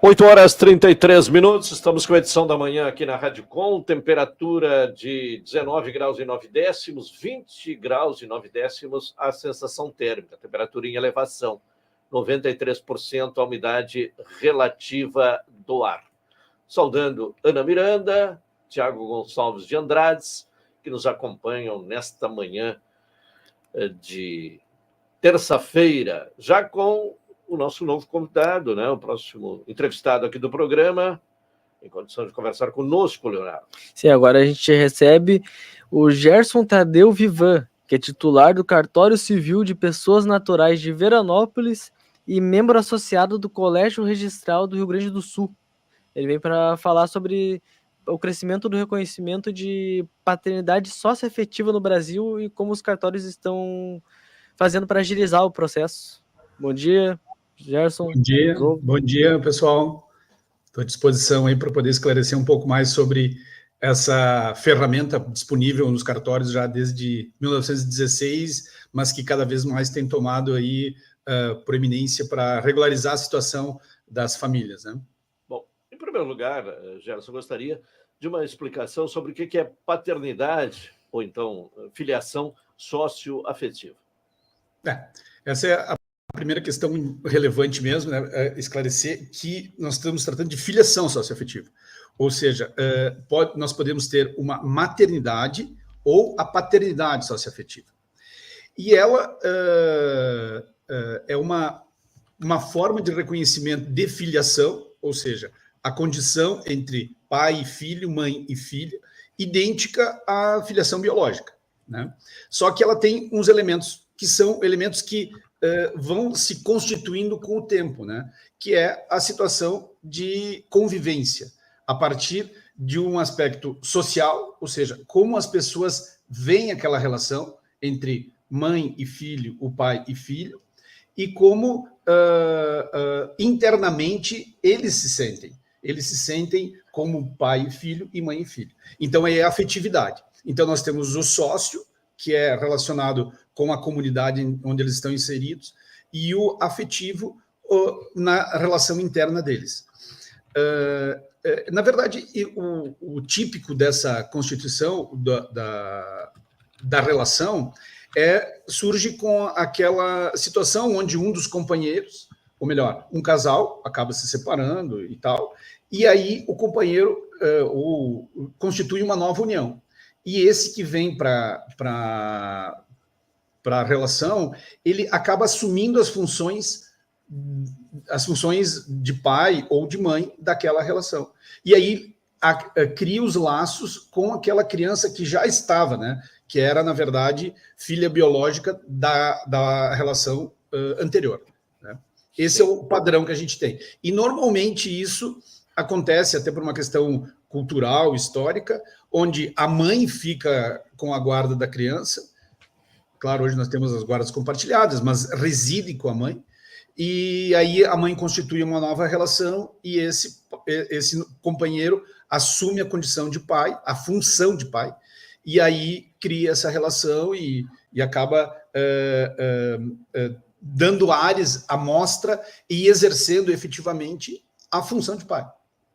8h33, estamos com a edição da manhã aqui na Rádio Com, temperatura de 19 graus e 9 décimos, 20 graus e 9 décimos a sensação térmica, temperatura em elevação, 93% a umidade relativa do ar. Saudando Ana Miranda, Tiago Gonçalves de Andrades, que nos acompanham nesta manhã de terça-feira, já com o nosso novo convidado, né? O próximo entrevistado aqui do programa, em condição de conversar conosco, Leonardo. Sim, agora a gente recebe o Gerson Tadeu Vivan, que é titular do Cartório Civil de Pessoas Naturais de Veranópolis e membro associado do Colégio Registral do Rio Grande do Sul. Ele vem para falar sobre o crescimento do reconhecimento de paternidade socioafetiva no Brasil e como os cartórios estão fazendo para agilizar o processo. Bom dia, Gerson. Bom dia, pessoal. Estou à disposição aí para poder esclarecer um pouco mais sobre essa ferramenta disponível nos cartórios já desde 1916, mas que cada vez mais tem tomado aí proeminência para regularizar a situação das famílias, né? Bom, em primeiro lugar, Gerson, eu gostaria de uma explicação sobre o que é paternidade ou então filiação socioafetiva. Essa é a primeira questão relevante mesmo, né? Esclarecer que nós estamos tratando de filiação socioafetiva. Ou seja, nós podemos ter uma maternidade ou a paternidade socioafetiva. E ela é uma forma de reconhecimento de filiação, ou seja, a condição entre pai e filho, mãe e filha, idêntica à filiação biológica, né? Só que ela tem uns elementos que são elementos que vão se constituindo com o tempo, né? Que é a situação de convivência, a partir de um aspecto social, ou seja, como as pessoas veem aquela relação entre mãe e filho, o pai e filho, e como internamente eles se sentem. Eles se sentem como pai e filho e mãe e filho. Então, é a afetividade. Então, nós temos o sócio, que é relacionado com a comunidade onde eles estão inseridos, e o afetivo na relação interna deles. Na verdade, o típico dessa constituição da relação surge com aquela situação onde um dos companheiros, ou melhor, um casal acaba se separando e tal, e aí o companheiro constitui uma nova união. E esse que vem para a relação, ele acaba assumindo as funções de pai ou de mãe daquela relação. E aí cria os laços com aquela criança que já estava, né? Que era, na verdade, filha biológica da relação anterior, né? Esse é o padrão que a gente tem. E, normalmente, isso acontece até por uma questão cultural, histórica, onde a mãe fica com a guarda da criança. Claro, hoje nós temos as guardas compartilhadas, mas reside com a mãe. E aí a mãe constitui uma nova relação e esse companheiro assume a condição de pai, a função de pai, e aí cria essa relação e acaba dando ares à mostra e exercendo efetivamente a função de pai.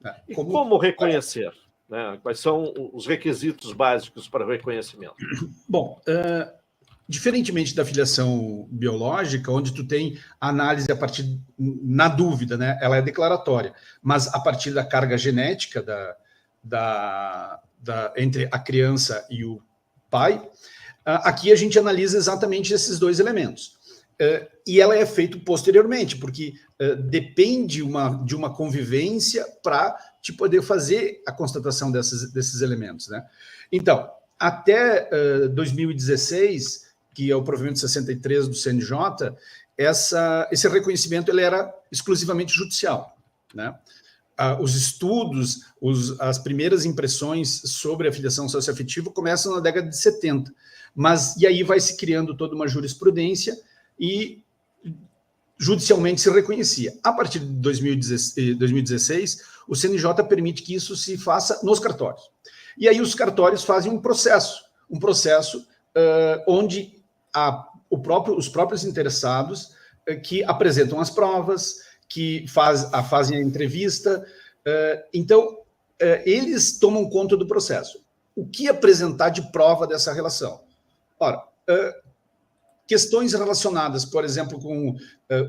Né? E como reconhecer? Né? Quais são os requisitos básicos para o reconhecimento? Bom, diferentemente da filiação biológica, onde tu tem análise a partir, na dúvida, né? Ela é declaratória, mas a partir da carga genética entre a criança e o pai, aqui a gente analisa exatamente esses dois elementos. E ela é feita posteriormente, porque depende de uma convivência para te poder fazer a constatação desses elementos, né? Então, até 2016, que é o provimento 63 do CNJ, esse reconhecimento ele era exclusivamente judicial, né? Os estudos, as primeiras impressões sobre a filiação socioafetiva começam na década de 70, e aí vai se criando toda uma jurisprudência e judicialmente se reconhecia. A partir de 2016, o CNJ permite que isso se faça nos cartórios. E aí os cartórios fazem um processo onde os próprios interessados que apresentam as provas, que fazem a entrevista. Então, eles tomam conta do processo. O que apresentar de prova dessa relação? Ora, questões relacionadas, por exemplo, com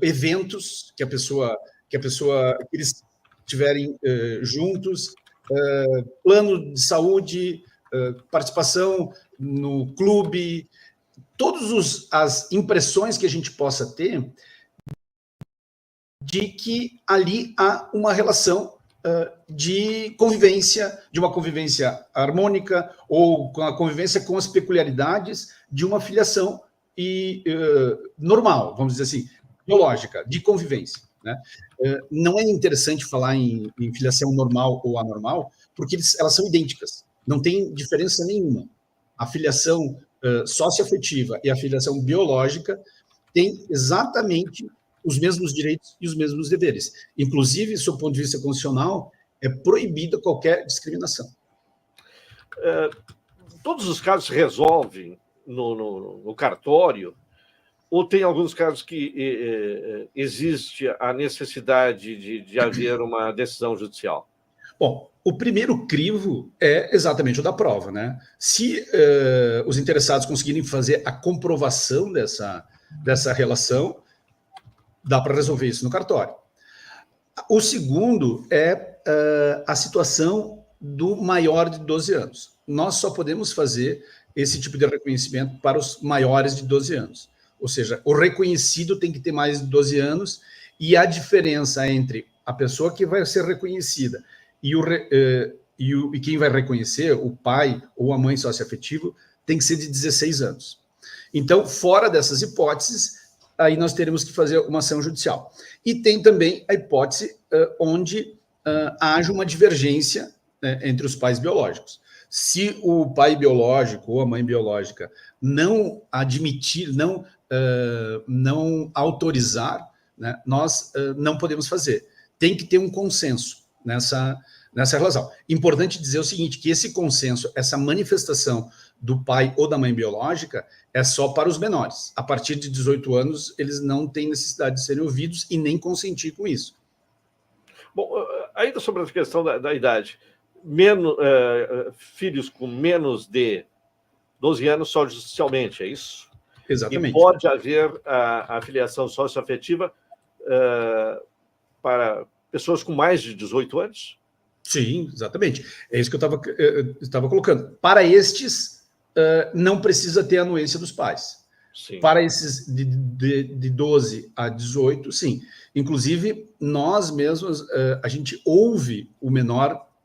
eventos que eles estiverem juntos, plano de saúde, participação no clube, todas as impressões que a gente possa ter de que ali há uma relação de uma convivência harmônica, ou com a convivência com as peculiaridades de uma filiação normal, vamos dizer assim, biológica, de convivência, né? Não é interessante falar em filiação normal ou anormal, porque elas são idênticas, não tem diferença nenhuma. A filiação socioafetiva e a filiação biológica têm exatamente os mesmos direitos e os mesmos deveres. Inclusive, sob o ponto de vista constitucional, é proibida qualquer discriminação. Todos os casos se resolvem no cartório, ou tem alguns casos que existe a necessidade de haver uma decisão judicial? Bom, o primeiro crivo é exatamente o da prova, né? Se os interessados conseguirem fazer a comprovação dessa relação, dá para resolver isso no cartório. O segundo é a situação do maior de 12 anos. Nós só podemos fazer esse tipo de reconhecimento para os maiores de 12 anos. Ou seja, o reconhecido tem que ter mais de 12 anos, e a diferença entre a pessoa que vai ser reconhecida e quem vai reconhecer, o pai ou a mãe socioafetivo, tem que ser de 16 anos. Então, fora dessas hipóteses, aí nós teremos que fazer uma ação judicial. E tem também a hipótese onde haja uma divergência, né, entre os pais biológicos. Se o pai biológico ou a mãe biológica não admitir, não autorizar, né, nós não podemos fazer. Tem que ter um consenso nessa relação. Importante dizer o seguinte, que esse consenso, essa manifestação do pai ou da mãe biológica é só para os menores. A partir de 18 anos, eles não têm necessidade de serem ouvidos e nem consentir com isso. Bom, ainda sobre a questão da idade, filhos com menos de 12 anos só judicialmente, é isso? Exatamente. E pode haver a filiação socioafetiva para pessoas com mais de 18 anos? Sim, exatamente. É isso que eu estava colocando. Para estes, não precisa ter anuência dos pais. Sim. Para esses de 12 a 18, sim. Inclusive, nós mesmos, a gente ouve o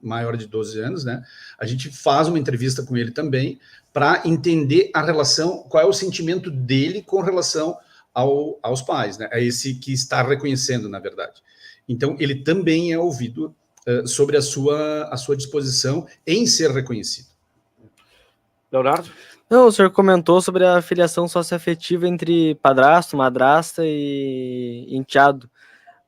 maior de 12 anos, né? A gente faz uma entrevista com ele também para entender a relação, qual é o sentimento dele com relação aos pais, né? É esse que está reconhecendo, na verdade. Então, ele também é ouvido sobre a sua disposição em ser reconhecido. Leonardo? Não, o senhor comentou sobre a filiação socioafetiva entre padrasto, madrasta e enteado,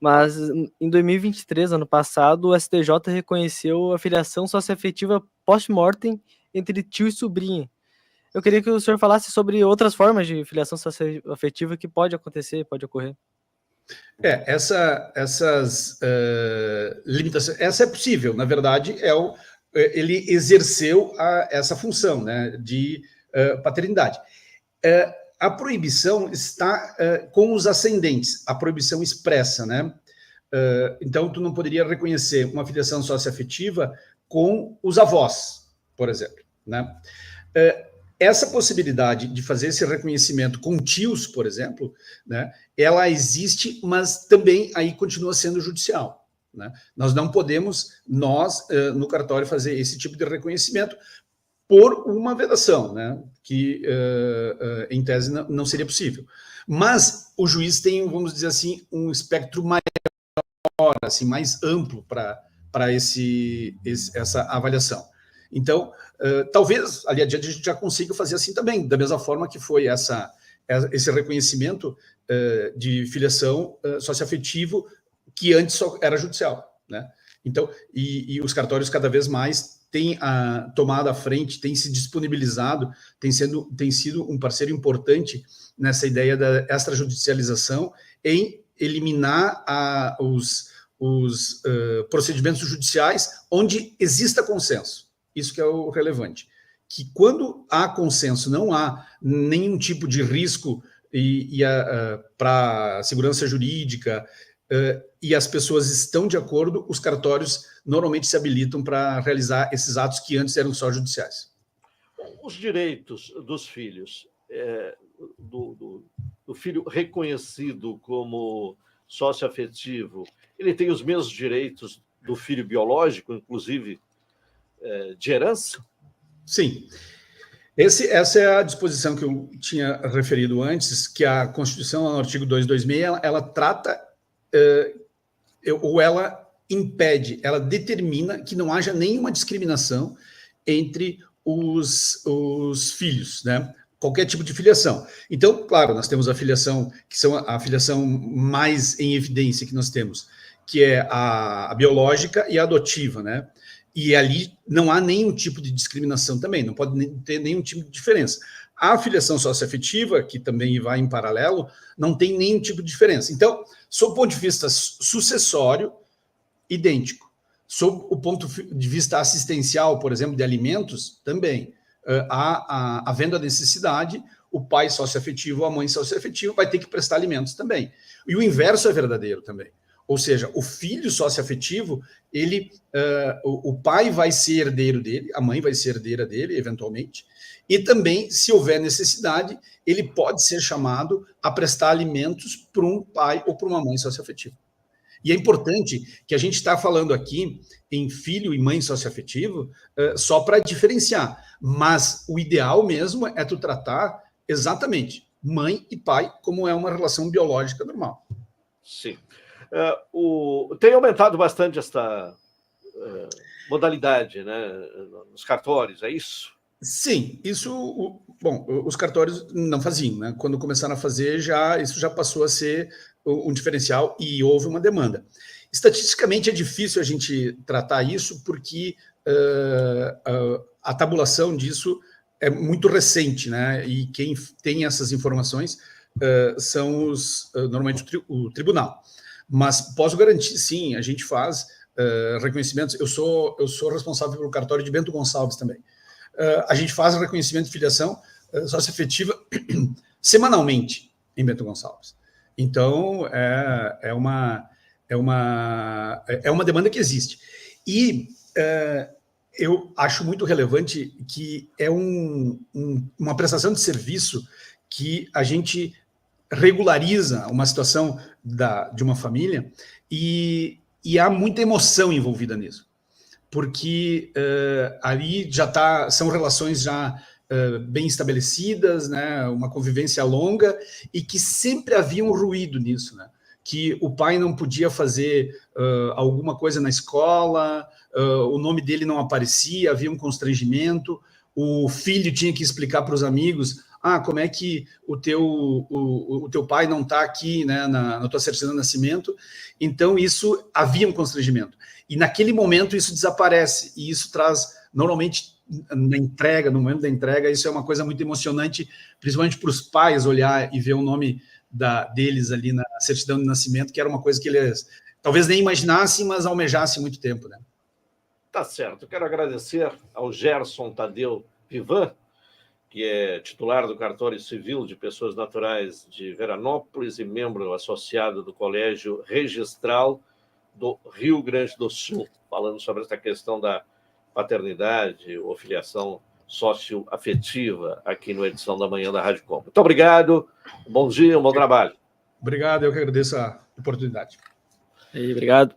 mas em 2023, ano passado, o STJ reconheceu a filiação socioafetiva post-mortem entre tio e sobrinha. Eu queria que o senhor falasse sobre outras formas de filiação socioafetiva que pode ocorrer. Essas limitações, essa é possível, na verdade, ele exerceu essa função, né, de paternidade. A proibição está com os ascendentes, a proibição expressa, né? Então, tu não poderia reconhecer uma filiação socioafetiva com os avós, por exemplo, né? Essa possibilidade de fazer esse reconhecimento com tios, por exemplo, né, ela existe, mas também aí continua sendo judicial, né? Nós não podemos, no cartório, fazer esse tipo de reconhecimento por uma vedação, né, que, em tese, não seria possível. Mas o juiz tem, vamos dizer assim, um espectro maior, assim, mais amplo para essa avaliação. Então, talvez, ali adiante, a gente já consiga fazer assim também, da mesma forma que foi esse reconhecimento de filiação socioafetivo, que antes só era judicial, né? Então, e os cartórios cada vez mais têm tomado a frente, têm se disponibilizado, tem sido um parceiro importante nessa ideia da extrajudicialização em eliminar os procedimentos judiciais onde exista consenso. Isso que é o relevante. Que quando há consenso, não há nenhum tipo de risco para a segurança jurídica, e as pessoas estão de acordo, os cartórios normalmente se habilitam para realizar esses atos que antes eram só judiciais. Os direitos dos filhos, do filho reconhecido como sócio afetivo, ele tem os mesmos direitos do filho biológico, inclusive de herança? Sim. Essa é a disposição que eu tinha referido antes, que a Constituição, no artigo 226, ela trata, ou ela impede, ela determina que não haja nenhuma discriminação entre os filhos, né? Qualquer tipo de filiação. Então, claro, nós temos a filiação, que são a filiação mais em evidência que nós temos, que é a biológica e a adotiva, né? E ali não há nenhum tipo de discriminação também, não pode ter nenhum tipo de diferença. A filiação socioafetiva, que também vai em paralelo, não tem nenhum tipo de diferença. Então, sob o ponto de vista sucessório, idêntico. Sob o ponto de vista assistencial, por exemplo, de alimentos, também. Havendo a necessidade, o pai socioafetivo ou a mãe socioafetiva vai ter que prestar alimentos também. E o inverso é verdadeiro também. Ou seja, o filho socioafetivo, o pai vai ser herdeiro dele, a mãe vai ser herdeira dele, eventualmente, e também, se houver necessidade, ele pode ser chamado a prestar alimentos para um pai ou para uma mãe socioafetiva. E é importante que a gente está falando aqui em filho e mãe socioafetivo só para diferenciar, mas o ideal mesmo é tu tratar exatamente mãe e pai como é uma relação biológica normal. Sim. Tem aumentado bastante esta modalidade, né, nos cartórios, é isso? Sim, isso, bom, os cartórios não faziam, né? Quando começaram a fazer, isso já passou a ser um diferencial e houve uma demanda. Estatisticamente é difícil a gente tratar isso porque a tabulação disso é muito recente, né? E quem tem essas informações são normalmente o tribunal. Mas posso garantir, sim, a gente faz reconhecimentos. Eu sou responsável pelo cartório de Bento Gonçalves também. A gente faz reconhecimento de filiação socioafetiva semanalmente em Bento Gonçalves. Então, é uma demanda que existe. E eu acho muito relevante que é uma prestação de serviço que a gente regulariza uma situação de uma família e há muita emoção envolvida nisso. Porque ali são relações já bem estabelecidas, né, uma convivência longa, e que sempre havia um ruído nisso, né, que o pai não podia fazer alguma coisa na escola, o nome dele não aparecia, havia um constrangimento, o filho tinha que explicar para os amigos, como é que o teu pai não está aqui, né, na tua certidão de nascimento. Então, havia um constrangimento. E naquele momento isso desaparece, e isso traz, normalmente, no momento da entrega, isso é uma coisa muito emocionante, principalmente para os pais olhar e ver o nome deles ali na certidão de nascimento, que era uma coisa que eles talvez nem imaginassem, mas almejassem muito tempo, né? Tá certo. Eu quero agradecer ao Gerson Tadeu Vivan, que é titular do Cartório Civil de Pessoas Naturais de Veranópolis e membro associado do Colégio Registral do Rio Grande do Sul, falando sobre essa questão da paternidade ou filiação socioafetiva aqui no Edição da Manhã da Rádio Com. Muito obrigado, bom dia, um bom trabalho. Obrigado, eu que agradeço a oportunidade. E obrigado.